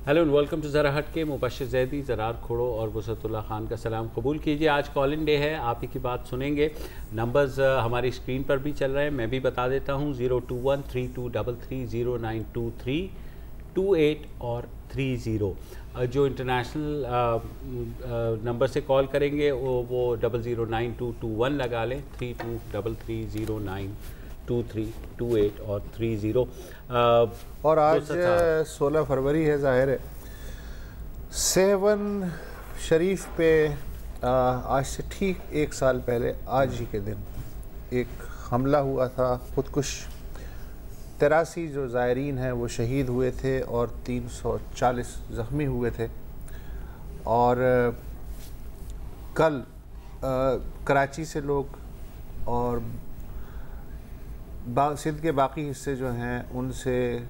Hello and welcome to ज़रा हट के। मुबशिर जैदी, ज़रार खोड़ो और वसतुल्लाह खान का सलाम कबूल कीजिए। आज कॉल इन डे है, आप ही की बात सुनेंगे। नंबर्स हमारी स्क्रीन पर भी चल रहे हैं, मैं भी बता देता हूँ। 02132330923 28 और 30। जो इंटरनेशनल नंबर से कॉल करेंगे वो 009221 लगा लें, 3233092328 और 30। और आज 16 फरवरी है, ज़ाहिर है 7 शरीफ पे आज से ठीक 1 साल पहले आज ही के दिन एक हमला हुआ था, खुदकुश। 83 जो ज़ायरीन हैं वो शहीद हुए थे और 340 ज़ख्मी हुए थे। और कल कराची से लोग और सिंध के बाकी हिस्से जो हैं उनसे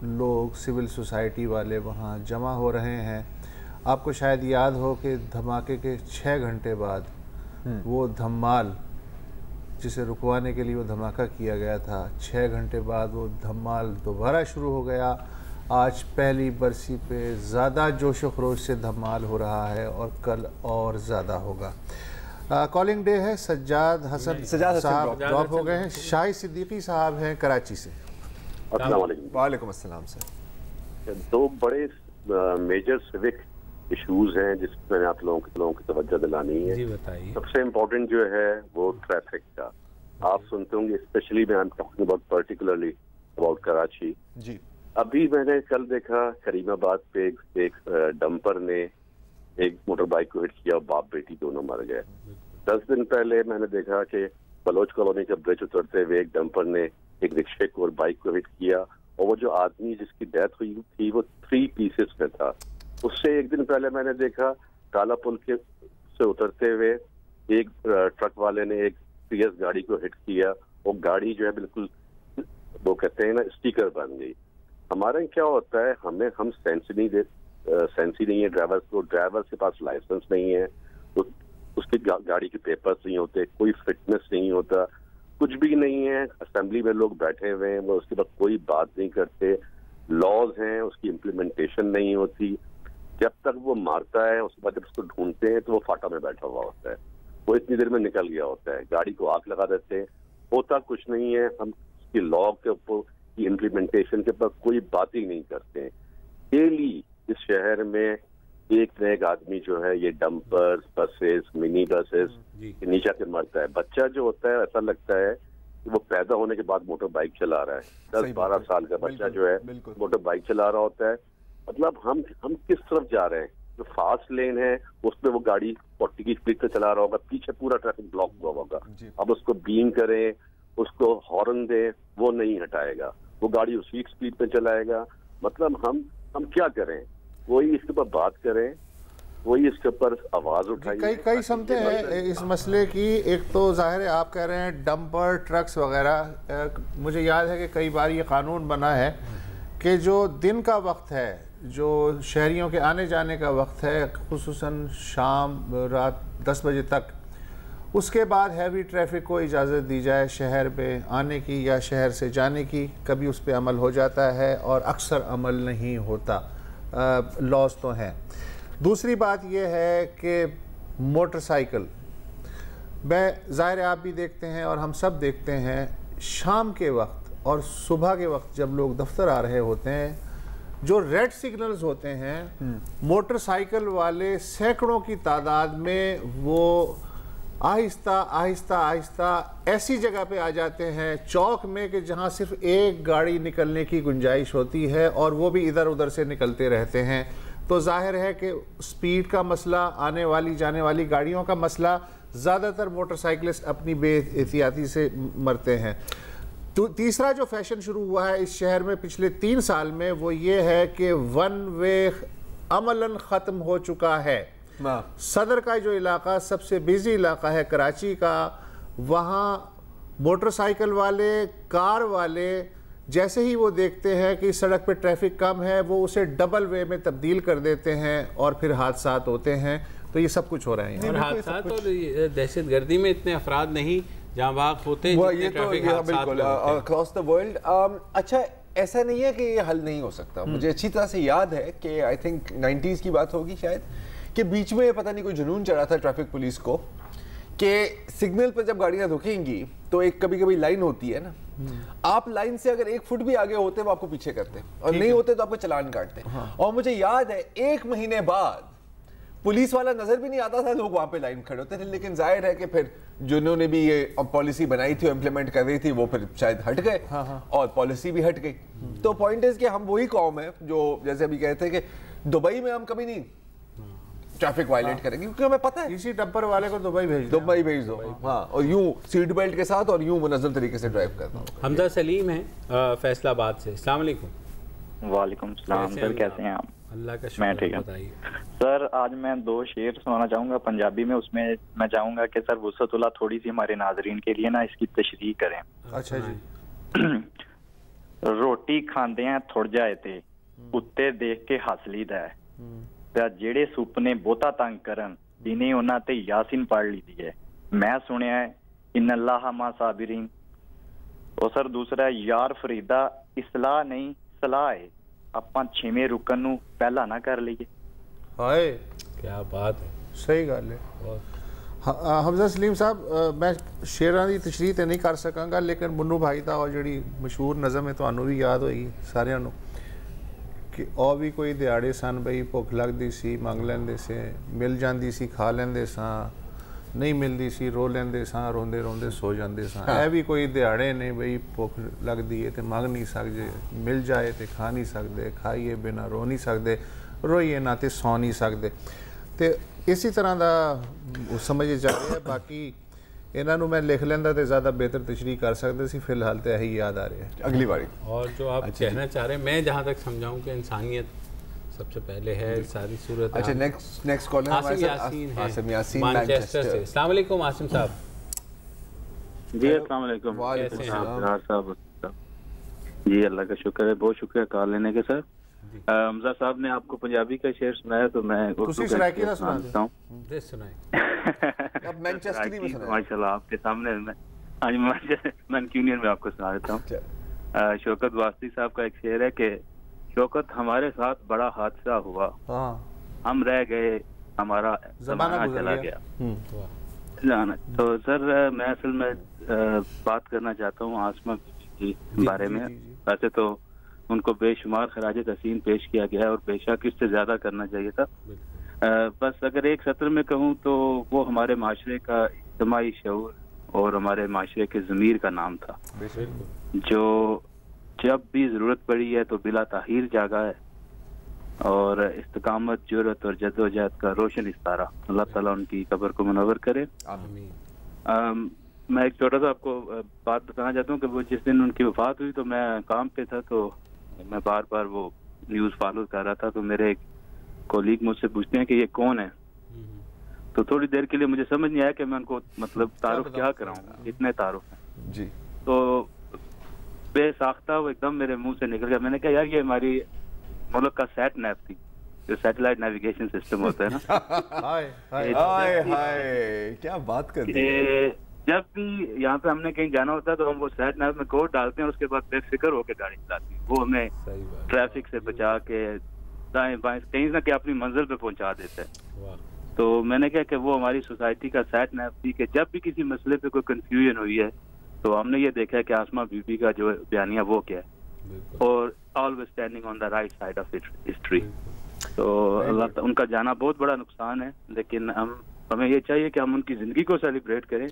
लोग, सिविल सोसाइटी वाले वहाँ जमा हो रहे हैं। आपको शायद याद हो कि धमाके के 6 घंटे बाद वो धमाल जिसे रुकवाने के लिए वो धमाका किया गया था, 6 घंटे बाद वो धमाल दोबारा शुरू हो गया। आज पहली बरसी पे ज़्यादा जोश व खरोश से धमाल हो रहा है और कल और ज़्यादा होगा। कॉलिंग डे है। सज्जाद हसन साहब ड्रॉप हो गए हैं। शाहिद सिद्दीकी साहब हैं कराची से। वालेकुम अस्सलाम सर। 2 बड़े मेजर सिविक इश्यूज हैं जिस पर मैंने आप लोगों की तवज्जो दिलानी है। जी बताइए। सबसे इम्पोर्टेंट जो है वो ट्रैफिक का। आप सुनते होंगे, स्पेशली मैं talking about particularly about Karachi. जी, अभी मैंने कल देखा करीमाबाद पे एक डंपर ने एक मोटर बाइक को हिट किया, बाप बेटी दोनों मर गए। 10 दिन पहले मैंने देखा कि बलोच कॉलोनी का ब्रिज उतरते हुए एक डंपर ने एक रिक्शे को और बाइक को हिट किया, और वो जो आदमी जिसकी डेथ हुई थी वो 3 पीसेस में था। उससे 1 दिन पहले मैंने देखा काला पुल के से उतरते हुए एक ट्रक वाले ने एक सीएस गाड़ी को हिट किया, और गाड़ी जो है बिल्कुल, वो कहते हैं ना, स्टिकर बन गई। हमारे यहाँ क्या होता है, हम सेंस ही नहीं है ड्राइवर के पास लाइसेंस नहीं है, तो उसकी गाड़ी के पेपर्स नहीं होते, कोई फिटनेस नहीं होता, कुछ भी नहीं है। असेंबली में लोग बैठे हुए हैं, वो उसके बाद कोई बात नहीं करते। लॉज हैं, उसकी इम्प्लीमेंटेशन नहीं होती। जब तक वो मारता है उसके बाद जब उसको ढूंढते हैं तो वो फाटा में बैठा हुआ होता है, वो इतनी देर में निकल गया होता है, गाड़ी को आग लगा देते हैं, होता कुछ नहीं है। हम उसकी लॉ के ऊपर की इम्प्लीमेंटेशन के ऊपर कोई बात ही नहीं करते हैं। डेली इस शहर में एक न एक आदमी जो है ये डंपर, बसेस, मिनी बसेस के नीचे आके मरता है। बच्चा जो होता है ऐसा लगता है कि वो पैदा होने के बाद मोटर बाइक चला रहा है। 10-12 साल का बच्चा जो है मोटर बाइक चला रहा होता है। मतलब हम किस तरफ जा रहे हैं? जो फास्ट लेन है उसमें वो गाड़ी 40 की स्पीड से चला रहा होगा, पीछे पूरा ट्रैफिक ब्लॉक हुआ होगा। अब उसको बीम करें, उसको हॉर्न दें, वो नहीं हटाएगा, वो गाड़ी उसी स्पीड पे चलाएगा। मतलब हम क्या करें? कोई इसके ऊपर बात करें, कोई इसके ऊपर आवाज उठाए। कई समझते हैं इस मसले की। एक तो जाहिर है आप कह रहे हैं डंपर, ट्रक्स वगैरह। मुझे याद है कि कई बार ये कानून बना है कि जो दिन का वक्त है, जो शहरियों के आने जाने का वक्त है, खुसूसन शाम रात 10 बजे तक, उसके बाद हैवी ट्रैफिक को इजाज़त दी जाए शहर में आने की या शहर से जाने की। कभी उस पर अमल हो जाता है और अक्सर अमल नहीं होता। लॉस तो हैं। दूसरी बात यह है कि मोटरसाइकिल, ज़ाहिर आप भी देखते हैं और हम सब देखते हैं, शाम के वक्त और सुबह के वक्त जब लोग दफ्तर आ रहे होते हैं, जो रेड सिग्नल्स होते हैं, मोटरसाइकिल वाले सैकड़ों की तादाद में वो आहिस्ता आहिस्ता आहिस्ता ऐसी जगह पे आ जाते हैं चौक में कि जहाँ सिर्फ एक गाड़ी निकलने की गुंजाइश होती है और वो भी इधर उधर से निकलते रहते हैं। तो जाहिर है कि स्पीड का मसला, आने वाली जाने वाली गाड़ियों का मसला, ज़्यादातर मोटरसाइकिलिस्ट अपनी बेएहतियाती से मरते हैं। तो तीसरा जो फैशन शुरू हुआ है इस शहर में पिछले 3 साल में, वो ये है कि 1 वे अमलन ख़त्म हो चुका है। सदर का जो इलाका सबसे बिजी इलाका है कराची का, वहाँ मोटरसाइकिल वाले, कार वाले जैसे ही वो देखते हैं कि सड़क पे ट्रैफिक कम है, वो उसे डबल वे में तब्दील कर देते हैं और फिर हादसात होते हैं। तो ये सब कुछ हो रहा है। और हादसात और दहशत गर्दी में इतने अफराद नहीं जहाँ भाग होते हैं, ये तो बिल्कुल अक्रॉस द वर्ल्ड। अच्छा, ऐसा नहीं है कि ये हल नहीं हो सकता। मुझे अच्छी तरह से याद है कि आई थिंक 90s की बात होगी शायद, कि बीच में पता नहीं कोई जुनून चढ़ा था ट्रैफिक पुलिस को कि सिग्नल पर जब गाड़ियां रुकेंगी तो एक कभी कभी लाइन होती है ना, आप लाइन से अगर 1 फुट भी आगे होते वो आपको पीछे करते और नहीं होते तो आपको चालान काटते। और मुझे याद है 1 महीने बाद पुलिस वाला नजर भी नहीं आता था, लोग वहां पे लाइन खड़े होते थे। लेकिन जाहिर है कि फिर जिन्होंने भी ये पॉलिसी बनाई थी और इम्प्लीमेंट कर रही थी वो फिर शायद हट गए और पॉलिसी भी हट गई। तो पॉइंट इज कि हम वही कौम है जो जैसे अभी कहते हैं कि दुबई में हम कभी नहीं ट्रैफिक वायलेट करेंगे क्योंकि हमें पता है इसी डंपर वाले को दुबई भेज दो। हाँ, और यूं सीट बेल्ट के साथ और यूं मुनज़्ज़म तरीके से ड्राइव करना होगा। हमजा सलीम है फैसलाबाद से। अस्सलाम वालेकुम। वालेकुम सलाम सर, कैसे हैं आप? अल्लाह का मैं शुक्र, ठीक है बताइए सर। आज मैं 2 शेर सुनाना चाहूंगा पंजाबी में। उसमें मैं चाहूंगा कि सर वुसअतुल्लाह थोड़ी सी हमारे नाजरीन के लिए ना इसकी तशरीह करें। अच्छा जी। रोटी खांदे हैं थुड़ जाए थे उत्ते देख के हस लीदा है, जेड़े सुपने बहुता तंग करन इन्हें उन्हां ते यासीन पढ़ ली दी है। मैं सुनिया है इन अल्लाह मा साबिरीन। और सर दूसरा यार फरीदा इसलाह नहीं सलाह है, ਆਪਾਂ 6वें रुकन ਨੂੰ ਪਹਿਲਾਂ ना कर लीए। हाय क्या बात है, सही गल है। हमजा सलीम साहब, मैं शेरां दी तशरीह ते नहीं कर सकांगा लेकिन मुन्नू भाई दा और जिहड़ी मशहूर नज़म है तुहानू भी याद होई सारिਆਂ ਨੂੰ कि और भी कोई दिहाड़े सन बई भुख लगदी सी मंग लैंदे से, मिल जांदी सी खा लैंदे सां, नहीं मिलती सी रो लेंदे सां, रोंदे रोंदे सो जांदे सां। ऐ भी कोई दिहाड़े ने बई भुख लगदी है तो मंग नहीं सकते, मिल जाए तो खा नहीं सकते, खाइए बिना रो नहीं सकते, रोइए ना तो सौ नहीं सकते। तो इसी तरह का समझ जा रहा है। बाकी इन्हों मैं लिख लेंदा तो ज़्यादा बेहतर तशरीह कर सकते सी, फिलहाल तो यही याद आ रहा है। अगली बारी और जो आप कहना चाह रहे हैं, मैं जहाँ तक समझाऊँ कि इंसानियत सबसे पहले है सारी सूरत। अच्छा, नेक्स्ट कॉल है आसिम यासीन है, आसिम यासीन मैनचेस्टर से। अस्सलाम वालेकुम आसिम साहब। जी अस्सलाम वालेकुम। कैसे हैं साहब? जी अल्लाह का शुक्र है, बहुत शुक्रिया कॉल लेने के सर। हमजा साहब ने आपको पंजाबी का शेर सुनाया तो मैं सुनाता हूँ। माशाल्लाह आपके सामने आज मैनक्यूनियन में आपको सुना देता हूँ। शौकत वास्ती साहब का एक शेर है कि शौकत हमारे साथ बड़ा हादसा हुआ, हम रह गए हमारा ज़माना चला गया। तो सर मैं असल में बात करना चाहता हूँ आसमा जी बारे में। वैसे तो उनको बेशुमार खराज तहसीन पेश किया गया है और बेशक इससे ज्यादा करना चाहिए था। बस अगर एक सत्र में कहूँ तो वो हमारे माशरे का इज्तिमाई शऊर और हमारे माशरे के ज़मीर का नाम था, जो जब भी ज़रूरत पड़ी है तो बिला ताहीर जागा है और इस्तकामत, जुर्रत और जद्दोजहद का रोशन इस्तारा। अल्लाह ताला उनकी कब्र को मुनव्वर करे। मैं एक छोटा सा आपको बात बताना चाहता हूँ कि वो जिस दिन उनकी वफात हुई तो मैं काम पे था, तो मैं बार बार वो न्यूज़ फॉलो कर रहा था। तो मेरे एक कोलीग मुझसे पूछते हैं कि ये कौन है, तो थोड़ी देर के लिए मुझे समझ नहीं आया कि मैं उनको मतलब तारुफ क्या कराऊंगा, इतने तारुफ हैं जी। तो बेसाख्ता वो एकदम मेरे मुंह से निकल गया। मैंने कहा यार ये हमारी मुल्क का सैट नैप थी, जो सैटेलाइट नेविगेशन सिस्टम होता है ना। हाय हाय हाय क्या बात कर दी। जब भी यहाँ पे हमने कहीं जाना होता है तो हम वो सैट नैप में कोड डालते हैं, उसके बाद बेफिक्र होकर गाड़ी चलाती है। वो हमें ट्रैफिक से बचा के दाएं बाएं कहीं ना कहीं अपनी मंजिल पे पहुंचा देता है। तो मैंने कहा कि वो हमारी सोसाइटी का सैट नैप थी कि जब भी किसी मसले पे कोई कंफ्यूजन हुई है तो हमने ये देखा है कि आसमा बीबी का जो बयानिया वो क्या है, और always standing on the right side of history. तो अल्लाह उनका जाना बहुत बड़ा नुकसान है, लेकिन हमें ये चाहिए कि हम उनकी ज़िंदगी को सेलिब्रेट करें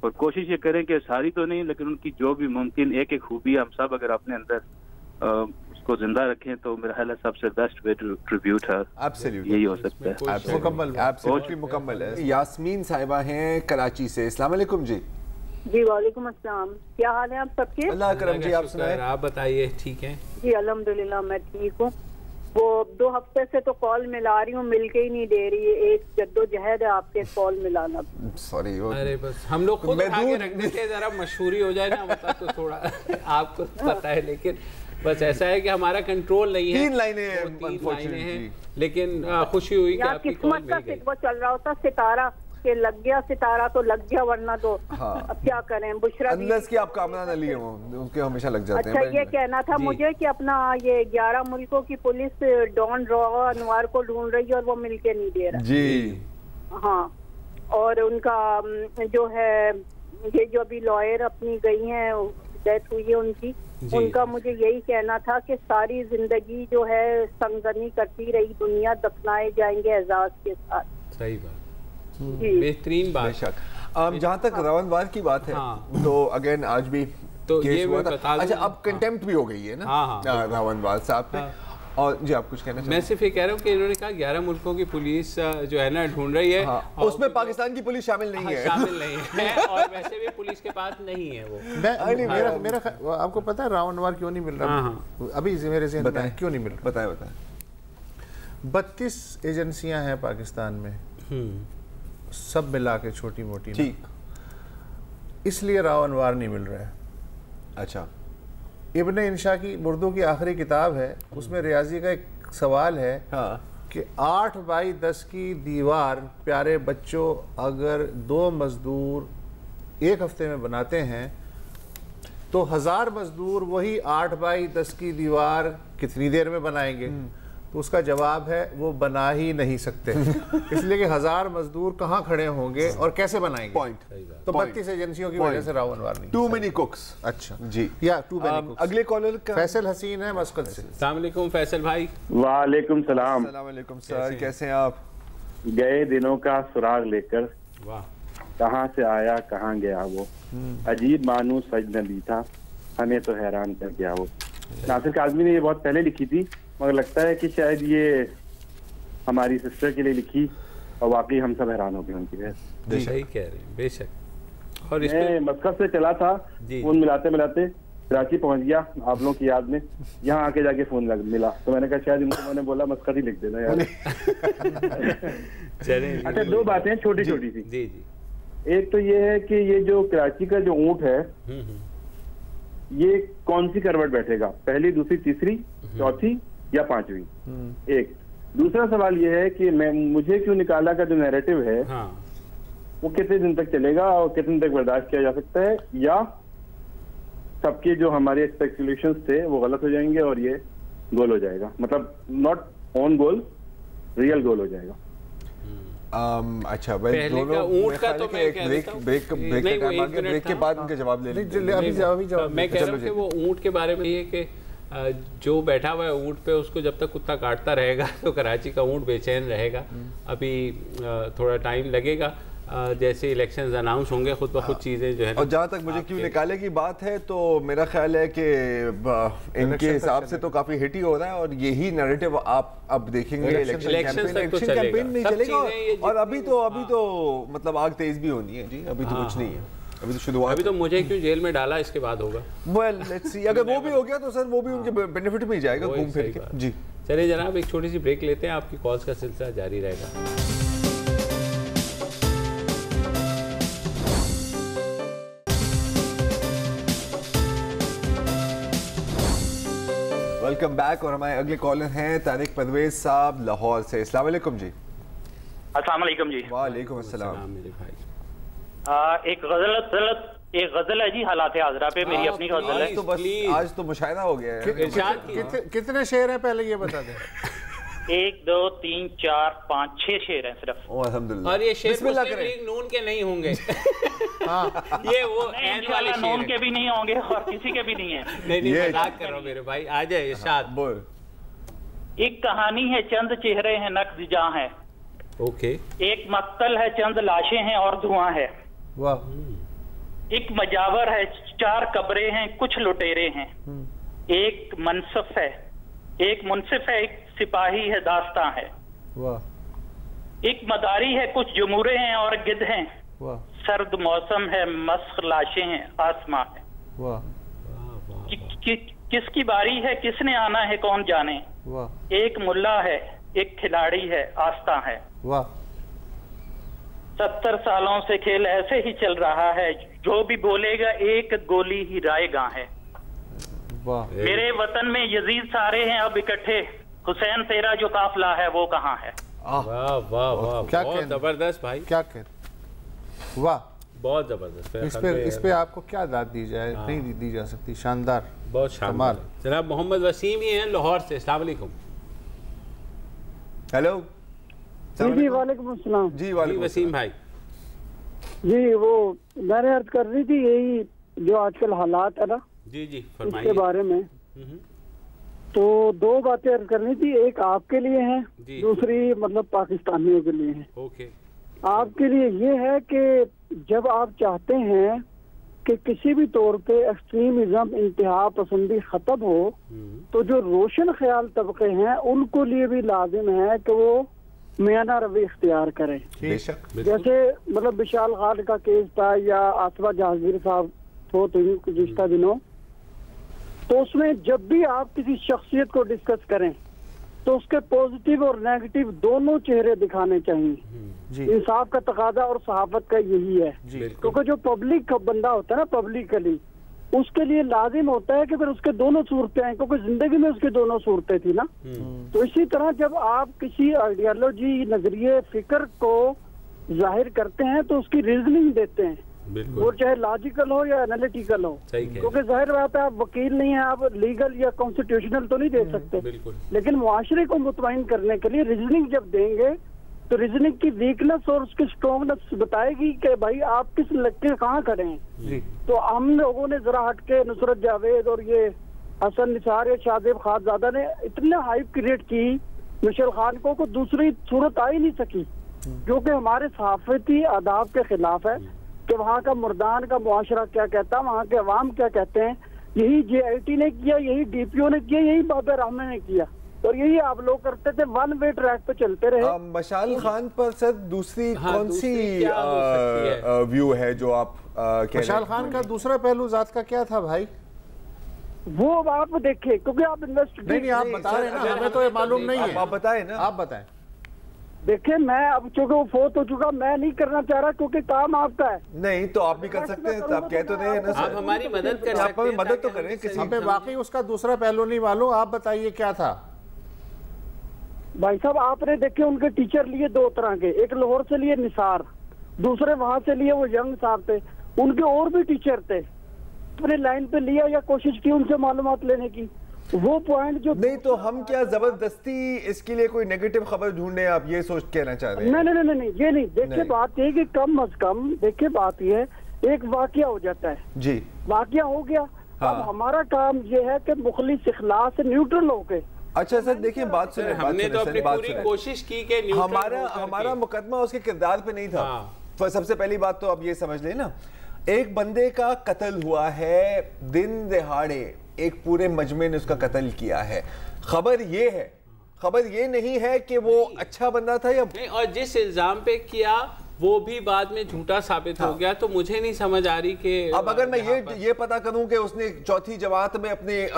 और कोशिश ये करें कि सारी तो नहीं लेकिन उनकी जो भी मुमकिन एक एक खूबी हम सब अगर अपने अंदर उसको जिंदा रखें तो मेरा ख्याल है सबसे बेस्ट वे टू ट्रिब्यूट हर यही हो सकता है। मुकम्मल मुकम्मल है। यास्मीन साहिबा हैं कराची से। अस्सलाम वालेकुम जी। जी वालेकुम अस्सलाम, क्या हाल है आप सबके? अल्लाह करम जी, आप सुनाएं। आप बताइए ठीक हैं? जी अल्हम्दुलिल्लाह मैं ठीक हूँ। वो 2 हफ्ते से तो कॉल मिला रही हूँ, मिल के ही नहीं दे रही है। एक जद्दोजहद है आपके कॉल मिलाना। सॉरी अरे बस हम लोग खुद उठा के रख देते हैं, जरा मशहूरी हो जाए ना मतलब तो थोड़ा आपको पता है, लेकिन बस ऐसा है कि हमारा कंट्रोल नहीं है। 3 लाइनें हैं लेकिन खुशी हुई कि आपकी कॉल मिल गई। वो चल रहा होता सितारा कि लग गया सितारा तो लग गया, वरना तो अब क्या करें। बुशरा अनलेस की आप कामना न लिए हों, उनके हमेशा लग जाते हैं। अच्छा, ये कहना था मुझे कि अपना ये 11 मुल्कों की पुलिस डॉन रॉ अनवर को ढूंढ रही है और वो मिलके नहीं दे रहा जी। हाँ, और उनका जो है ये जो अभी लॉयर अपनी गई हैं, डेथ हुई है उनकी, उनका मुझे यही कहना था कि सारी जिंदगी जो है संगनी करती रही दुनिया, दफनाए जाएंगे एजाज के साथ। सही बात, बेहतरीन बात। जहाँ तक रावणवार की बात है, तो अगेन आज भी तो ये मैं बता दूं, अच्छा अब कंटेम्प्ट भी हो गई है ना रावणवार साहब पे। और जी आप कुछ कहना चाहिए? मैं सिर्फ ये कह रहा हूँ कि इन्होंने कहा 11 मुल्कों की पुलिस जो है ना ढूंढ रही है, उसमें पाकिस्तान की पुलिस शामिल नहीं है। शामिल नहीं है और वैसे भी पुलिस के पास नहीं है वो। मेरा आपको पता है रावणवार क्यों नहीं मिल रहा? अभी मेरे ज़हन में क्यों नहीं मिल रहा? बताएं। 32 एजेंसियां हैं पाकिस्तान में, सब मिला के छोटी मोटी, ठीक, इसलिए रावणवार नहीं मिल रहा है। अच्छा, इब्न इंशा की उर्दू की आखिरी किताब है, उसमें रियाजी का एक सवाल है कि 8 बाई 10 की दीवार, प्यारे बच्चों, अगर 2 मजदूर 1 हफ्ते में बनाते हैं तो 1000 मजदूर वही 8 बाई 10 की दीवार कितनी देर में बनाएंगे? तो उसका जवाब है वो बना ही नहीं सकते, इसलिए कि 1000 मजदूर कहाँ खड़े होंगे और कैसे बनाएंगे? पॉइंट। तो 32 एजेंसियों की वजह से रावणवार नहीं। Too many cooks. अच्छा जी, या टू मेनी कुक्स। अगले कॉलर का फैसल हसीन है मस्कत से। अस्सलाम वालेकुम फैसल भाई। वालेकुम सलाम। अस्सलाम वालेकुम सर, कैसे हैं आप? गए दिनों का सुराग लेकर वाह, कहाँ से आया कहाँ गया वो, अजीब मानूस अजनबी था, हमें तो हैरान कर गया वो। नासिर काज़मी ने ये बहुत पहले लिखी थी, मगर लगता है कि शायद ये हमारी सिस्टर के लिए लिखी और वाकई हम सब हैरान हो गए उनकी वजह। सही कह रहे हैं, बेशक। और मैं मस्कत से चला था, फोन मिलाते मिलाते कराची पहुंच गया आप लोगों की याद में, यहाँ आके जाके फोन मिला तो मैंने कहा शायद इनको मैंने बोला मस्कत ही लिख देना यार। अच्छा, 2 बातें छोटी छोटी सी। जी जी। एक तो ये है कि ये जो कराची का जो ऊंट है, ये कौन सी करवट बैठेगा, पहली, दूसरी, तीसरी, चौथी या 5वीं? एक। दूसरा सवाल ये है कि मुझे क्यों निकाला का जो नैरेटिव है वो कितने दिन तक चलेगा और कितने तक बर्दाश्त किया जा सकता है, या सबके जो हमारे एक्सपेक्टेशंस थे वो गलत हो जाएंगे और ये गोल हो जाएगा, मतलब नॉट ऑन गोल, रियल गोल हो जाएगा। अच्छा भाई, दोनों ऊंट का तो मैं ब्रेक के बाद उनके जवाब ले लेंगे। मैं कह रहा हूँ कि वो ऊंट के बारे में ये कि जो बैठा हुआ है ऊंट पे, उसको जब तक कुत्ता काटता रहेगा तो कराची का ऊंट बेचैन रहेगा। अभी थोड़ा टाइम लगेगा, जैसे इलेक्शंस अनाउंस होंगे खुद ब खुद चीज़ें जो है। और जहाँ तक मुझे क्यों निकाले की बात है, तो मेरा ख्याल है कि इनके हिसाब से तो काफी हिट ही हो रहा है और यही नैरेटिव आप अब देखेंगे इलेक्शन कैंपेन में चलेगा। और अभी तो मतलब आग तेज भी होनी है जी, अभी तो कुछ नहीं है, अभी तो शुरुआत। अभी तो मुझे क्यों जेल में डाला इसके बाद होगा। वेल लेट्स सी, अगर वो भी हो गया तो सर वो भी उनके बेनिफिट में ही जाएगा घूम फिर के। जी चलिए जनाब, एक छोटी सी ब्रेक लेते हैं, आपकी कॉल्स का सिलसिला जारी रहेगा। Welcome back. और हमारे अगले कॉलर हैं तारिक परवेज साहब लाहौर से। अस्सलाम वालेकुम जी। अस्सलाम वालेकुम जी। वालेकुम अस्सलाम मेरे भाई। एक गजल है जी हालात हाजरा पे, मेरी अपनी गजल है। तो बस आज तो मुशायरा हो गया है। कितने शेर हैं पहले ये बता दें? 1 2 3 4 5 6 शेर हैं सिर्फ। अल्हम्दुलिल्लाह। और ये शेर मुस्लिम लीग नून के नहीं होंगे। ये वो एन वाले शेर नून के भी नहीं होंगे और किसी के भी नहीं है। नहीं मजाक कर रहा हूं मेरे भाई, आ जाए इरशाद बोल। एक कहानी है, चंद चेहरे हैं नक्श जहां है। ओके। एक मक्तल है, चंद लाशें हैं और धुआं है। वाह। एक मजावर है, 4 कब्रें हैं, कुछ लुटेरे हैं। एक मनसफ है, एक मुनसिफ है, एक सिपाही है, दास्तां है। वाह। एक मदारी है, कुछ जमूरे हैं और गिद्ध हैं। वाह। सर्द मौसम है, मस्ख लाशें हैं, आसमां है। वाह। किसकी बारी है, किसने आना है, कौन जाने। वाह। एक मुल्ला है, एक खिलाड़ी है, आस्था है। वाह। 70 सालों से खेल ऐसे ही चल रहा है, जो भी बोलेगा एक गोली ही रायगा है। वाह। मेरे वतन में यजीद सारे हैं अब इकट्ठे, हुसैन तेरा जो काफिला है वो कहाँ है। वाह वाह वाह, क्या बहुत जबरदस्त भाई। क्या कह वाह, बहुत जबरदस्त है। इस पे आपको क्या दाद दी जाए, नहीं दी जा सकती, शानदार, बहुत शानदार। जनाब मोहम्मद वसीम ही हैं लाहौर से, अस्सलाम वालेकुम। हेलो जी, वालेकुम अस्सलाम जी। वसीम भाई जी, वो मैंने अर्ज कर रही थी यही जो आजकल हालात है ना, जी जी इसके बारे में। तो दो बातें अर्ज करनी थी, एक आपके लिए है, दूसरी मतलब पाकिस्तानियों के लिए है। ओके। आपके लिए ये है कि जब आप चाहते हैं कि किसी भी तौर पे एक्सट्रीमिज्म, इंतहा पसंदी खत्म हो, तो जो रोशन ख्याल तबके हैं उनको लिए भी लाजिम है कि वो मियाना रवि इख्तियार करें। जैसे मतलब विशाल खान का केस था या आसफा जहांगीर साहब फोत हुई गुज़िश्ता दिनों, तो उसमें जब भी आप किसी शख्सियत को डिस्कस करें तो उसके पॉजिटिव और नेगेटिव दोनों चेहरे दिखाने चाहिए। इंसाफ का तकाजा और सहाफत का यही है, क्योंकि जो पब्लिक का बंदा होता है ना, पब्लिकली, उसके लिए लाजिम होता है कि फिर उसके दोनों सूरतें हैं, क्योंकि जिंदगी में उसकी दोनों सूरतें थी ना। तो इसी तरह जब आप किसी आइडियोलॉजी, नजरिए, फिक्र को जाहिर करते हैं तो उसकी रीजनिंग देते हैं, वो चाहे लॉजिकल हो या एनालिटिकल हो, क्योंकि जाहिर बात है आप वकील नहीं है, आप लीगल या कॉन्स्टिट्यूशनल तो नहीं दे सकते, लेकिन मुआशरे को मुतमईन करने के लिए रीजनिंग जब देंगे तो रीजनिंग की वीकनेस और उसकी स्ट्रॉन्गनेस बताएगी कि भाई आप किस लक्ष्य कहाँ खड़े हैं। तो हम लोगों ने जरा हटके नुसरत जावेद और ये हसन निसार या शाहजेब खानजादा ने इतने हाइप क्रिएट की मिशेल खान को दूसरी सूरत आ ही नहीं सकी, जो कि हमारे सहाफती आदाब के खिलाफ है कि वहाँ का मुर्दान का मुआशरा क्या कहता है, वहाँ के अवाम क्या कहते हैं। यही JIT ने किया, यही DPO ने किया, यही बाबर रहमान ने किया, और यही आप लोग करते थे, वन वे ट्रैक पे चलते रहे। मशाल खान पर सर दूसरी कौन सी व्यू है जो आप मशाल खान का दूसरा पहलू जात का क्या था भाई? वो आप देखें, क्योंकि आप इन्वेस्टिगेट नहीं आप बता रहे हैं ना, हमें तो ये मालूम नहीं है, आप बताएं ना, आप बताएं। देखिए मैं अब चूंकि वो फोत हो चुका, मैं नहीं करना चाह रहा क्योंकि काम आपका है। नहीं तो आप भी कर सकते हैं, तो आप कह तो रहे हैं ना, आप हमारी मदद कर सकते हैं, मदद तो करें किसी। हमें वाकई उसका दूसरा पहलू नहीं मालूम, आप बताइए क्या था। भाई साहब आपने देखे उनके टीचर लिए दो तरह के, एक लाहौर से लिए निसार, दूसरे वहां से लिए वो यंग साहब थे, उनके और भी टीचर थे, अपने लाइन पे लिया या कोशिश की उनसे मालूमात लेने की, वो पॉइंट जो नहीं। तो हम क्या जबरदस्ती इसके लिए कोई नेगेटिव खबर ढूंढने, आप ये सोच कहना चाह रहे हैं? नहीं ये नहीं। देखिए बात ये कि कम अज कम देखिए बात ये है, एक वाकया हो जाता है जी, वाकया हो गया। अब हमारा काम ये है कि मुखलिस इखलास से न्यूट्रल होके। अच्छा सर देखिए बात सुने, हमने तो अपनी पूरी कोशिश की कि हमारा मुकदमा उसके किरदार पे नहीं था। सबसे पहली बात तो आप ये समझ लें ना, एक बंदे का कत्ल हुआ है दिन दहाड़े, एक पूरे मजमे ने उसका कत्ल किया है। खबर ये है, खबर ये नहीं है कि वो अच्छा बंदा था या नहीं, और जिस इल्जाम पे किया वो भी बाद में झूठा साबित हो गया। तो मुझे नहीं समझ आ रही कि अब अगर मैं ये पता करूं कि उसने चौथी जमात में अपने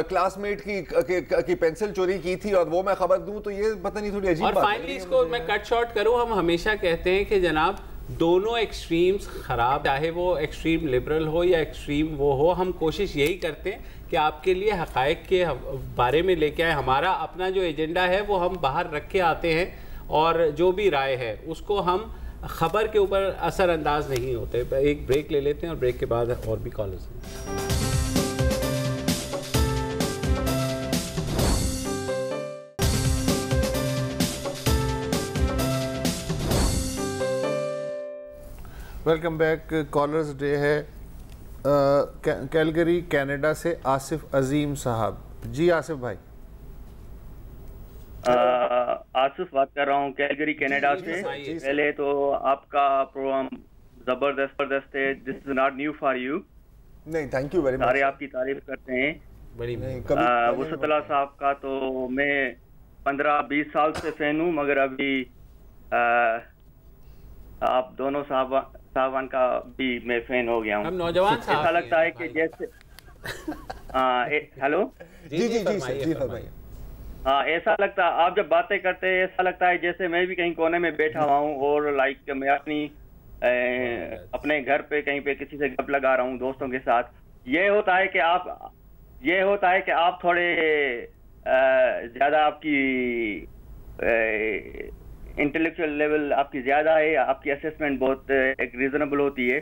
क्लासमेट की पेंसिल चोरी की थी और वो मैं खबर दूं, तो ये पता नहीं थोड़ी अजीब बात है। और फाइनली इसको मैं कट शॉर्ट करूं, हम हमेशा कहते हैं कि जनाब दोनों एक्सट्रीम्स खराब, चाहे वो एक्सट्रीम लिबरल हो या एक्सट्रीम वो हो, हम कोशिश यही करते हैं कि आपके लिए हक़ाइक़ के बारे में लेके आए। हमारा अपना जो एजेंडा है वो हम बाहर रख के आते हैं, और जो भी राय है उसको हम खबर के ऊपर असरअंदाज नहीं होते। एक ब्रेक ले लेते हैं और ब्रेक के बाद और भी कॉलर्स हैं। Welcome back. कॉलर्स डे है कैलगरी कनाडा से आसिफ अजीम साहब। जी आसिफ भाई। आसिफ बात कर रहा हूँ कैलगरी कनाडा से। पहले तो आपका प्रोग्राम जबरदस्त है, this is not new for you. नहीं थैंक यू वेरी मच। सारे आपकी तारीफ करते हैं। वसतुल्लाह साहब का तो मैं 15-20 साल से फैन हूँ, मगर अभी आप दोनों साहबान का भी मैं फैन हो गया हूँ। हम नौजवान ऐसा लगता है कि जैसे हेलो जी फरमाइए। हाँ ऐसा लगता है, आप जब बातें करते हैं ऐसा लगता है जैसे मैं भी कहीं कोने में बैठा हुआ हूँ और लाइक मैं अपने घर पे कहीं पे किसी से गप लगा रहा हूँ दोस्तों के साथ। ये होता है कि आप थोड़े ज्यादा आपकी इंटेलेक्चुअल लेवल आपकी ज़्यादा है, आपकी असेसमेंट बहुत एक रीजनेबल होती है।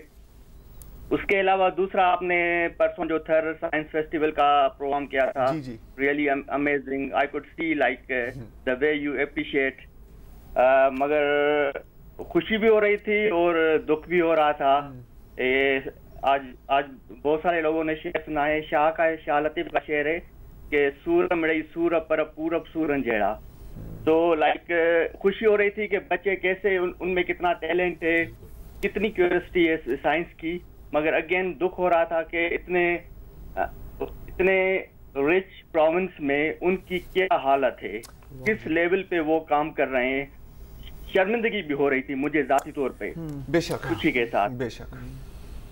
उसके अलावा दूसरा, आपने परसों जो थर्ड साइंस फेस्टिवल का प्रोग्राम किया था, really amazing, I could see like the way you appreciate. मगर खुशी भी हो रही थी और दुख भी हो रहा था। आज बहुत सारे लोगों ने शेर सुना है, शाह लतीफ का शेर है कि सूर मड़ई सूर पर पूरब सूरन जेड़ा। तो लाइक खुशी हो रही थी कि बच्चे कैसे, उनमें कितना टैलेंट है, कितनी क्यूरियोसिटी है साइंस की। मगर अगेन दुख हो रहा था कि इतने रिच प्रोविंस में उनकी क्या हालत है, किस लेवल पे वो काम कर रहे हैं। शर्मिंदगी भी हो रही थी मुझे जाती तौर पे, बेशक खुशी के साथ, बेशक।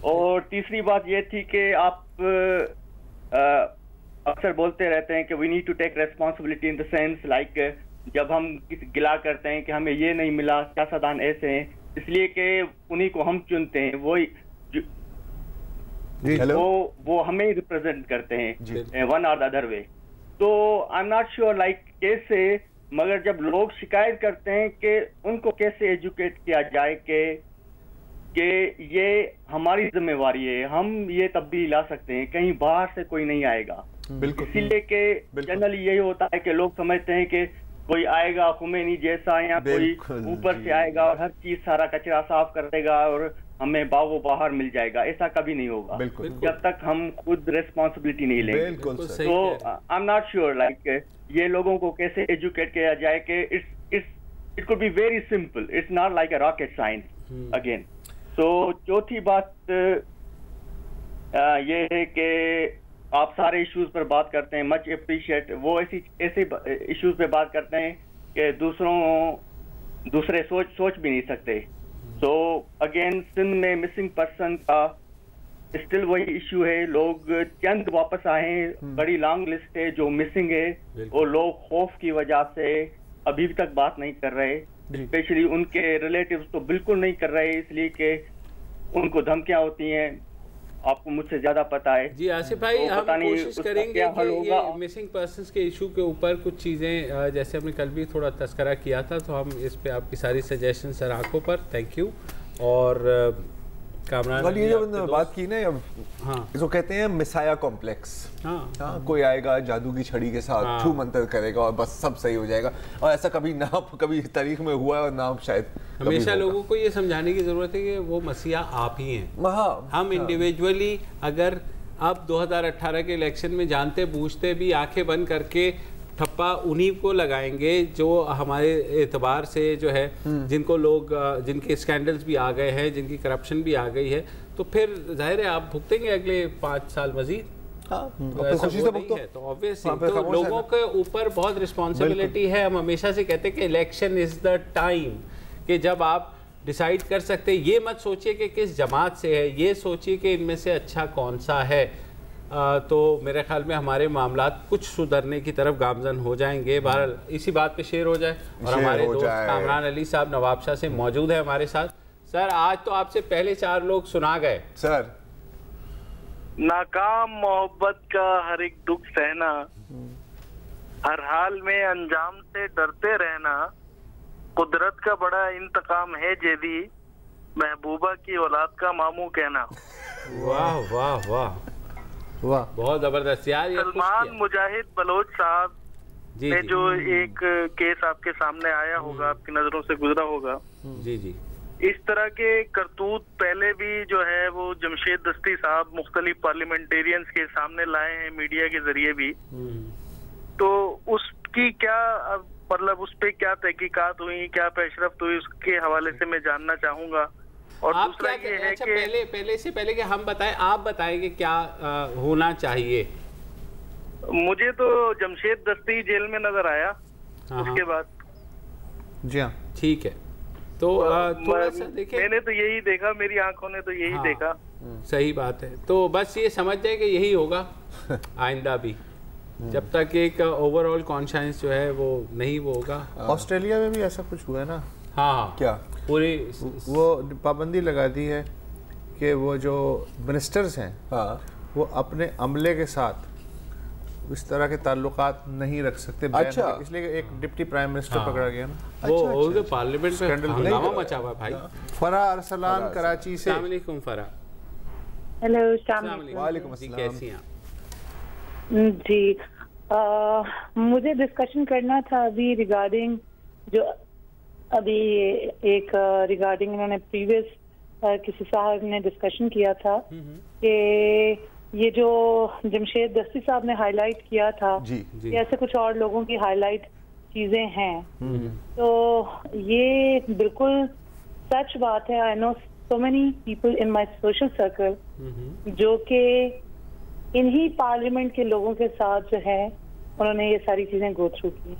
और तीसरी बात ये थी कि आप अक्सर बोलते रहते हैं कि we need to take responsibility in the sense like जब हम गिला करते हैं कि हमें ये नहीं मिला, सियासतदान ऐसे हैं, इसलिए कि उन्हीं को हम चुनते हैं, वो हमें रिप्रेजेंट करते हैं वन और द अदर वे। तो I am not sure like कैसे, मगर जब लोग शिकायत करते हैं कि उनको कैसे एजुकेट किया जाए कि ये हमारी जिम्मेवारी है, हम ये तब्दीली ला सकते हैं, कहीं बाहर से कोई नहीं आएगा। इसीलिए कि जनरली यही होता है कि लोग समझते हैं कि कोई आएगा खुमैनी जैसा या कोई ऊपर से आएगा और हर चीज सारा कचरा साफ कर देगा और हमें बागो बाहर मिल जाएगा। ऐसा कभी नहीं होगा जब तक हम खुद रेस्पॉन्सिबिलिटी नहीं लेंगे। तो I am not sure like ये लोगों को कैसे एजुकेट किया जाए कि it could be very simple, it's not like a rocket science again. तो चौथी बात ये है कि आप सारे इश्यूज पर बात करते हैं, मच अप्रिशिएट। वो ऐसे इश्यूज पे बात करते हैं कि दूसरे सोच भी नहीं सकते। तो अगेन सिंध में मिसिंग पर्सन का स्टिल वही इश्यू है, लोग चंद वापस आए हैं, बड़ी लॉन्ग लिस्ट है जो मिसिंग है, और लोग खौफ की वजह से अभी तक बात नहीं कर रहे। स्पेशली उनके रिलेटिव्स तो बिल्कुल नहीं कर रहे, इसलिए कि उनको धमकियां होती हैं। आपको मुझसे ज्यादा पता है जी आसिफ भाई। तो हम कोशिश करेंगे कि ये मिसिंग पर्संस के इशू के ऊपर कुछ चीज़ें, जैसे हमने कल भी थोड़ा तस्करा किया था, तो हम इस पे आपकी सारी सजेशन सर आंखों पर, थैंक यू। और कामरान ये जो बात की ना, हाँ, इसको कहते हैं मिसाया कॉम्प्लेक्स। हाँ, कोई आएगा जादू की छड़ी के साथ छू मंतर करेगा और बस सब सही हो जाएगा, और ऐसा कभी तारीख में हुआ है और ना शायद। हमेशा लोगों को ये समझाने की जरूरत है कि वो मसीहा आप ही हैं। हम इंडिविजुअली अगर अब 2018 के इलेक्शन में जानते बूझते भी आंखें बंद करके ठप्पा उन्हीं को लगाएंगे जो हमारे एतबार से जो है, जिनको लोग, जिनके स्कैंडल्स भी आ गए हैं, जिनकी करप्शन भी आ गई है, तो फिर जाहिर है आप भुगतेंगे अगले 5 साल मजीद। तो ऐसा वो नहीं है, तो ऑब्वियसली तो लोगों के ऊपर बहुत रिस्पॉन्सिबिलिटी है। हम हमेशा से कहते हैं कि इलेक्शन इज द टाइम कि जब आप डिसाइड कर सकते हैं। ये मत सोचिए कि किस जमात से है, ये सोचिए कि इनमें से अच्छा कौन सा है। तो मेरे ख्याल में हमारे मामलात कुछ सुधरने की तरफ गामजन हो जाएंगे। बहरहाल इसी बात पे शेयर हो जाए। और हमारे दोस्त कामरान अली साहब नवाबशाह से मौजूद है हमारे साथ। सर आज तो आपसे पहले 4 लोग सुना गए। सर नाकाम मोहब्बत का हर एक दुख सहना, हर हाल में अंजाम से डरते रहना, कुदरत का बड़ा इंतकाम है जेदी, महबूबा की औलाद का मामू कहना। वाह वाह वाह वाह, बहुत जबरदस्त यार। सलमान मुजाहिद बलोच साहब ने जो एक केस आपके सामने आया होगा, आपकी नजरों से गुजरा होगा, जी जी, इस तरह के करतूत पहले भी जो है वो जमशेद दस्ती साहब मुख्तलिफ पार्लियामेंटेरियंस के सामने लाए हैं, मीडिया के जरिए भी। तो उसकी क्या मतलब, उस पे क्या तहकीकात हुई, क्या पेशरफ्त हुई, उसके हवाले से मैं जानना चाहूंगा। और आप दूसरा क्या, ये है अच्छा, कि पहले कि हम बताएं, आप बताएंगे क्या होना चाहिए। मुझे तो जमशेद दस्ती जेल में नजर आया। उसके बाद जी हाँ ठीक है, तो थोड़ा सा देखिए, मैंने तो यही देखा, मेरी आंखों ने तो यही देखा। सही बात है। तो बस ये समझ जाए कि यही होगा आइंदा भी, जब तक एक ओवरऑल कॉन्शियस जो है वो नहीं वो होगा। ऑस्ट्रेलिया में भी ऐसा कुछ हुआ है ना। हाँ, क्या पूरी वो पाबंदी लगा दी है कि वो जो मिनिस्टर्स हैं, वो अपने अमले के साथ इस तरह के ताल्लुकात नहीं रख सकते। अच्छा, इसलिए एक डिप्टी प्राइम मिनिस्टर पकड़ा गया ना। वो पार्लियामेंट में हंगामा मचा हुआ भाई। फरा अरसलान कराची से। अस्सलाम वालेकुम फरा। हेलो, वालेकुम अस्सलाम। कैसी हैं जी? मुझे डिस्कशन करना था अभी रिगार्डिंग जो अभी एक रिगार्डिंग इन्होंने प्रीवियस किसी साहब ने डिस्कशन किया था कि ये जो जमशेद दस्ती साहब ने हाईलाइट किया था कि ऐसे कुछ और लोगों की हाईलाइट चीजें हैं, तो ये बिल्कुल सच बात है। I know so many people in my social circle जो कि इन्हीं पार्लियामेंट के लोगों के साथ जो है उन्होंने ये सारी चीजें गो थ्रू की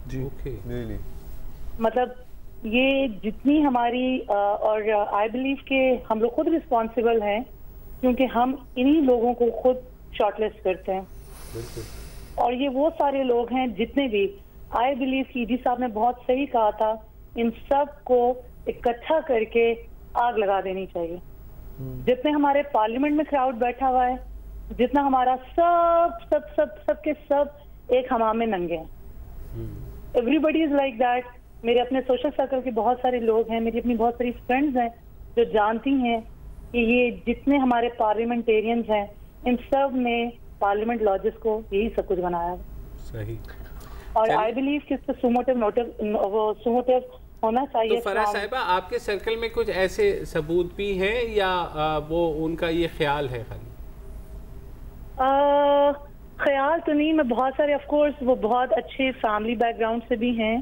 जी। मतलब ये जितनी हमारी और आई बिलीव के हम लोग खुद रिस्पॉन्सिबल हैं क्योंकि हम इन्हीं लोगों को खुद शॉर्टलिस्ट करते हैं। और ये वो सारे लोग हैं जितने भी, आई बिलीव की ईडी साहब ने बहुत सही कहा था, इन सब को इकट्ठा करके आग लगा देनी चाहिए। जितने हमारे पार्लियामेंट में क्राउड बैठा हुआ है, जितना हमारा सब के सब एक हमाम में नंगे हैं। Everybody is like that. मेरे अपने सोशल सर्कल के बहुत सारे लोग हैं, मेरी अपनी बहुत सारी फ्रेंड्स हैं जो जानती हैं कि ये जितने हमारे पार्लियामेंटेरियंस हैं इन सब ने पार्लियामेंट लॉजेस को यही सब कुछ बनाया। सही। और आई बिलीव कि इसका सुमोटिव होना चाहिए। तो फरा साहिबा, आपके सर्कल में कुछ ऐसे सबूत भी हैं या वो उनका ये ख्याल है खाली? ख्याल तो नहीं, मैं बहुत सारे ऑफ कोर्स वो बहुत अच्छे फैमिली बैकग्राउंड से भी हैं।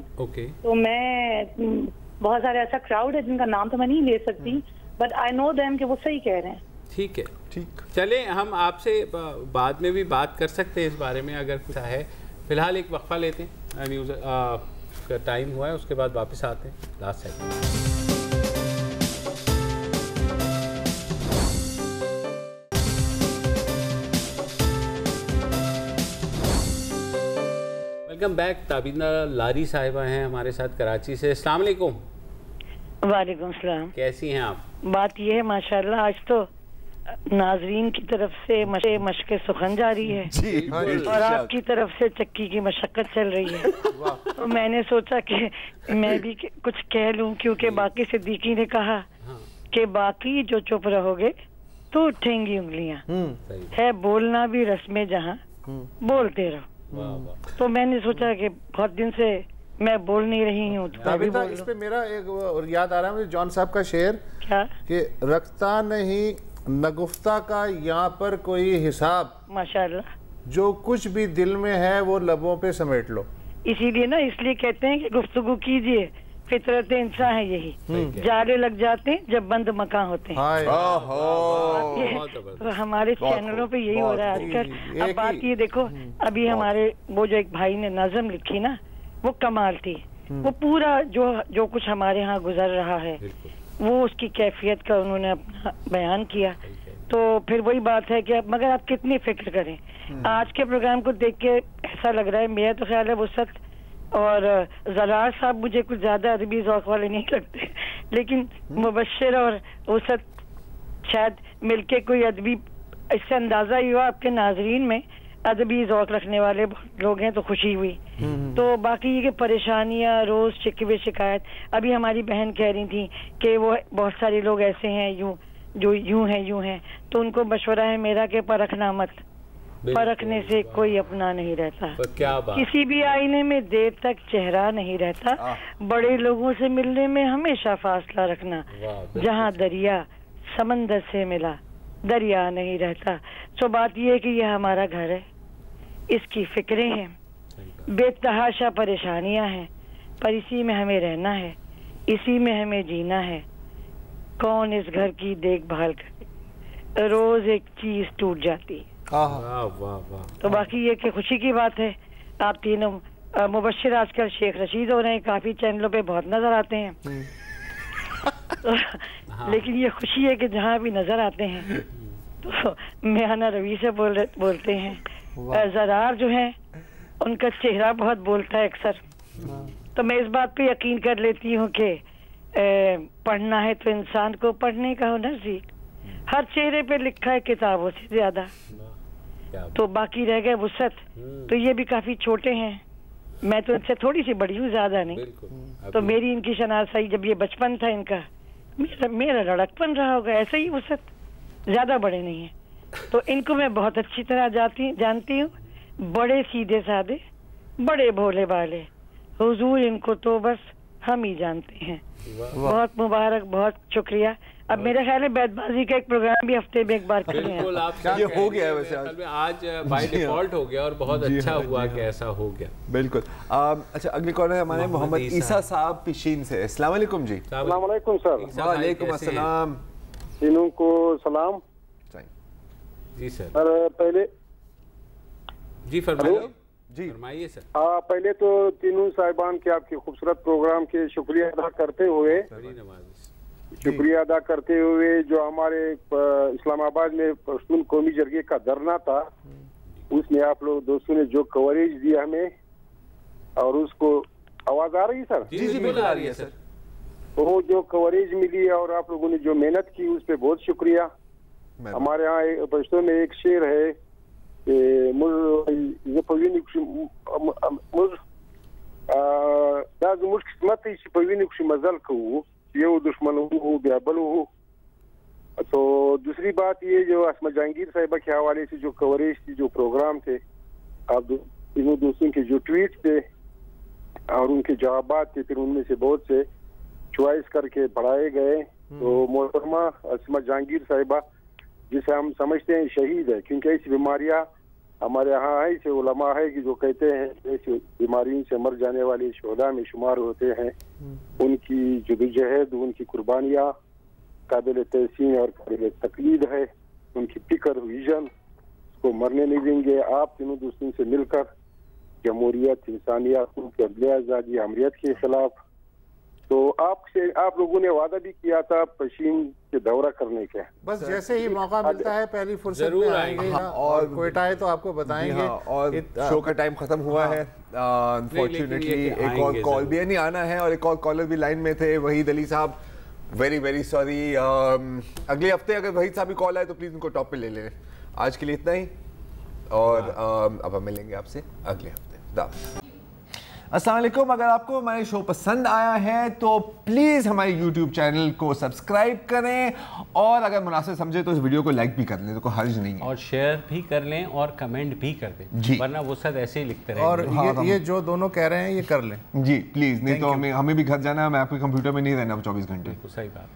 तो मैं बहुत सारे ऐसा क्राउड है जिनका नाम तो मैं नहीं ले सकती, बट आई नो देम कि वो सही कह रहे हैं। ठीक है, ठीक। चले, हम आपसे बाद में भी बात कर सकते हैं इस बारे में अगर कुछ है। फिलहाल एक वक्फा लेते हैं, न्यूज़ का टाइम हुआ है, उसके बाद वापस आते हैं last segment. Welcome back. Tabinda Lari साहिबा हैं हमारे साथ कराची से। अस्सलाम वालेकुम। वालेकुम सलाम। कैसी हैं आप? बात ये है माशाल्लाह आज तो नाजरीन की तरफ से मशक़ सुखन जारी है जी, और आपकी तरफ से चक्की की मशक्कत चल रही है। तो मैंने सोचा कि मैं भी कुछ कह लूं क्योंकि बाकी सिद्दीकी ने कहा कि बाकी जो चुप रहोगे तो उठेंगी उंगलियां, है बोलना भी रस्म जहां, बोलते रहो। तो मैंने सोचा कि बहुत दिन से मैं बोल नहीं रही हूँ तो इस पे मेरा एक याद आ रहा है मुझे जॉन साहब का शेर, क्या कि रखता नहीं नगुफ्ता का यहाँ पर कोई हिसाब, माशाल्लाह जो कुछ भी दिल में है वो लबों पे समेट लो। इसीलिए ना, इसलिए कहते हैं कि गुफ्तगू कीजिए, फितरत इंसान है यही, जाले लग जाते हैं जब बंद मकान होते हैं। तो हमारे चैनलों पे यही हो रहा है आजकल। अब बात ये देखो, अभी हमारे वो जो एक भाई ने नज़म लिखी ना, वो कमाल थी। वो पूरा जो कुछ हमारे यहाँ गुजर रहा है वो उसकी कैफियत का उन्होंने अपना बयान किया। तो फिर वही बात है कि मगर आप कितनी फिक्र करें। आज के प्रोग्राम को देख के ऐसा लग रहा है, मेरा तो ख्याल है वसत और जरार साहब मुझे कुछ ज्यादा अदबी ज़ौक़ वाले नहीं लगते, लेकिन मुबश्शिर और वसत शायद मिलके कोई अदबी, इससे अंदाजा ही हुआ आपके नाजरीन में अदबी ज़ौक़ रखने वाले लोग हैं, तो खुशी हुई। तो बाकी ये कि परेशानियाँ रोज़ शिकवे शिकायत, अभी हमारी बहन कह रही थी कि वो बहुत सारे लोग ऐसे हैं यूं हैं, तो उनको मशवरा है मेरा कि परखना मत, परखने से कोई अपना नहीं रहता। तो क्या बात? किसी भी आईने में देर तक चेहरा नहीं रहता, बड़े लोगों से मिलने में हमेशा फासला रखना, जहाँ दरिया समंदर से मिला दरिया नहीं रहता। तो बात यह है कि यह हमारा घर है, इसकी फिक्रें हैं, बेतहाशा परेशानियां हैं, पर इसी में हमें रहना है, इसी में हमें जीना है। कौन इस घर की देखभाल करे, रोज एक चीज टूट जाती है। तो बाकी ये कि खुशी की बात है, आप तीनों मुबश्शिर आजकल शेख रशीद हो रहे हैं, काफी चैनलों पे बहुत नजर आते हैं। लेकिन ये खुशी है कि जहाँ भी नजर आते हैं तो मियाना रवि से बोलते हैं। जरार जो है उनका चेहरा बहुत बोलता है अक्सर, तो मैं इस बात पे यकीन कर लेती हूँ कि पढ़ना है तो इंसान को पढ़ने का हुनर सीख, हर चेहरे पे लिखा है किताबों से ज्यादा। तो बाकी रह गए वुसत, तो ये भी काफी छोटे हैं। मैं तो इनसे थोड़ी सी बड़ी हूँ, ज्यादा नहीं। तो मेरी इनकी शनासाई जब ये बचपन था इनका, मेरा लड़कपन रहा होगा, ऐसा ही वुसत, ज्यादा बड़े नहीं है। तो इनको मैं बहुत अच्छी तरह जानती हूँ। बड़े सीधे साधे, बड़े भोले भाले, हुजूर इनको तो बस हम ही जानते हैं। बहुत मुबारक, बहुत शुक्रिया। अब मेरा ख्याल है बैतबाजी का एक प्रोग्राम भी हफ्ते में एक बार करें। बिल्कुल, आप ये हो गया है वैसे आज बाय डिफॉल्ट हो गया और बहुत अच्छा हुआ कि ऐसा हो गया। बिल्कुल। अच्छा, अगले कॉल है हमारे मोहम्मद ईसा साहब पिशीन से। अस्सलाम वालेकुम जी। अस्सलाम वालेकुम सर। वालेकुम अस्सलाम। तीनों को सलाम जी सर। पहले जी फरमाइए। जी फरमाइए सर। पहले तो तीनों साहिबान के आपके खूबसूरत प्रोग्राम के शुक्रिया अदा करते हुए जो हमारे इस्लामाबाद में पश्तून कौमी जरगे का धरना था, उसमें आप लोग दोस्तों ने जो कवरेज दिया हमें, और उसको आवाज आ रही है सर? जी बिल्कुल आ रही है सर। वो जो कवरेज मिली और आप लोगों ने जो मेहनत की, उस पर बहुत शुक्रिया। हमारे यहाँ पश्तो में एक शेर है, मजल को ये दुश्मन हो ब्याबल हो। तो दूसरी बात ये जो असमा जहांगीर साहिबा के हवाले से जो कवरेज थी, जो प्रोग्राम थे, आप तीनों दोस्तों के जो ट्वीट थे और उनके जवाबात थे, फिर उनमें से बहुत से चॉइस करके बढ़ाए गए। तो मोहतरमा असमा जहांगीर साहिबा, जिसे हम समझते हैं शहीद है, क्योंकि ऐसी बीमारियां हमारे यहाँ ऐसे उलमा है कि जो कहते हैं ऐसी बीमारियों से मर जाने वाले शोधा में शुमार होते हैं। उनकी जदोजहद, उनकी कुर्बानियाँ काबिल तहसीन और काबिल तकलीद है। उनकी फिक्र, विजन को मरने नहीं देंगे। आप तीनों दोस्तों से मिलकर जमहूरियत, इंसानियत, उनकी अदलिया आज़ादी, अमरीत के खिलाफ, तो आप लोगों ने वादा भी किया था पश्चिम के दौरा करने के। बस जैसे ही मौका मिलता है पहली फुर्सत में आएंगे। और कोयटा है तो आपको बताएंगे। और शो का टाइम खत्म हुआ है अनफॉर्चुनेटली। एक और कॉल भी नहीं आना है, और एक और कॉलर भी लाइन में थे, वहीद अली साहब। Very sorry. अगले हफ्ते अगर वहीद साहब की कॉल आए तो प्लीज उनको टॉप पे ले लें। आज के लिए इतना ही, और अब हम मिलेंगे आपसे अगले हफ्ते। अस्सलाम वालेकुम। अगर आपको हमारे शो पसंद आया है तो प्लीज़ हमारे YouTube चैनल को सब्सक्राइब करें, और अगर मुनासिब समझे तो इस वीडियो को लाइक भी कर लें, तो कोई हर्ज नहीं है, और शेयर भी कर लें और कमेंट भी कर दें, वरना वो सब ऐसे ही लिखते रहेंगे। और ये जो दोनों कह रहे हैं ये कर लें जी प्लीज़, नहीं तो हमें भी घर जाना है, मैं आपके कंप्यूटर में नहीं रहना 24 घंटे। सही बात।